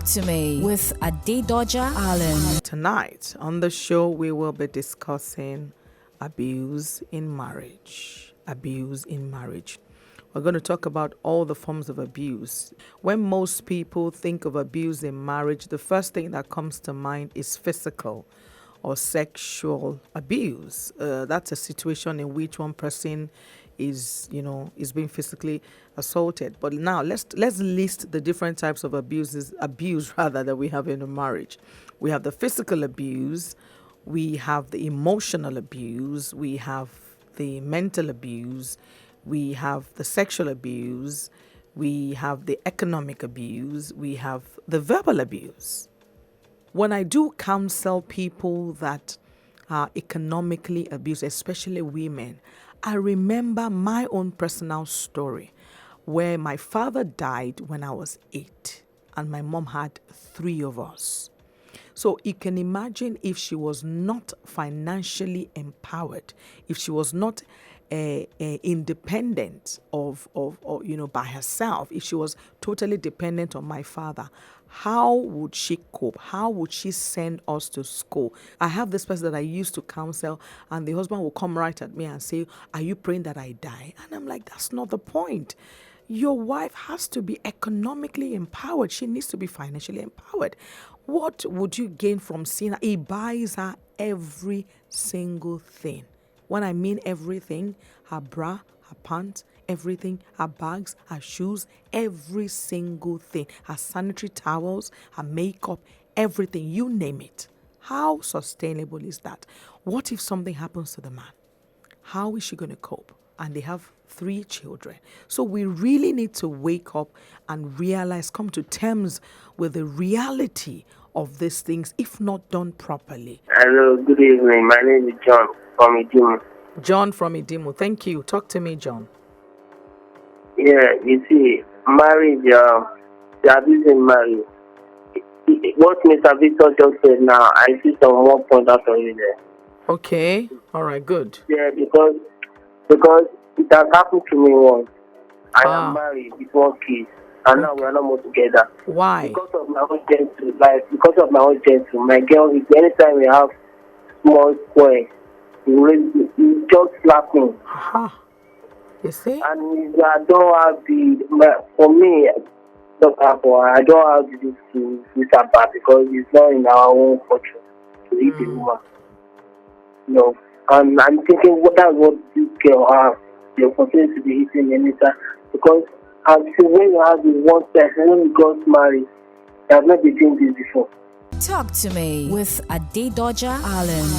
To me with Adedoja Allen. Tonight on the show, we will be discussing abuse in marriage. Abuse in marriage. We're going to talk about all the forms of abuse. When most people think of abuse in marriage, the first thing that comes to mind is physical or sexual abuse. That's a situation in which one person is being physically assaulted. But now let's list the different types of abuse rather, that we have in a marriage. We have the physical abuse, we have the emotional abuse, we have the mental abuse, we have the sexual abuse, we have the economic abuse, we have the verbal abuse. When I do counsel people that are economically abused, especially women, I remember my own personal story where my father died when I was 8 and my mom had 3 of us. So you can imagine, if she was not financially empowered, if she was not independent of by herself, if she was totally dependent on my father, how would she cope? How would she send us to school? I have this person that I used to counsel, and the husband will come right at me and say, "Are you praying that I die?" And I'm like, that's not the point. Your wife has to be economically empowered. She needs to be financially empowered. What would you gain from seeing her? He buys her every single thing. When I mean everything, her bra, her pants, everything, her bags, her shoes, every single thing, her sanitary towels, her makeup, everything, you name it. How sustainable is that? What if something happens to the man? How is she going to cope? And they have 3 children. So we really need to wake up and realize, come to terms with the reality of these things, if not done properly. Hello, good evening. My name is John from Idimu. John from Idimu. Thank you. Talk to me, John. Yeah, you see, marriage, the abuse in marriage. What Mr. Victor just said now, I see some more point out of it there. Okay. All right. Good. Yeah, because it has happened to me once. I am married with 1 kid, and now we are not more together. Why? Because of my own gentle, my girl, anytime we have small square, you just slap me. You see? And I don't have for me, I don't have this to about, because it's not in our own culture to hit a woman. No. And I'm thinking, that's what this girl has. They'll continue to be hitting anytime. Because when you have this one person, when you got married, they have not been doing this before. Talk to me with Adedoja Allen.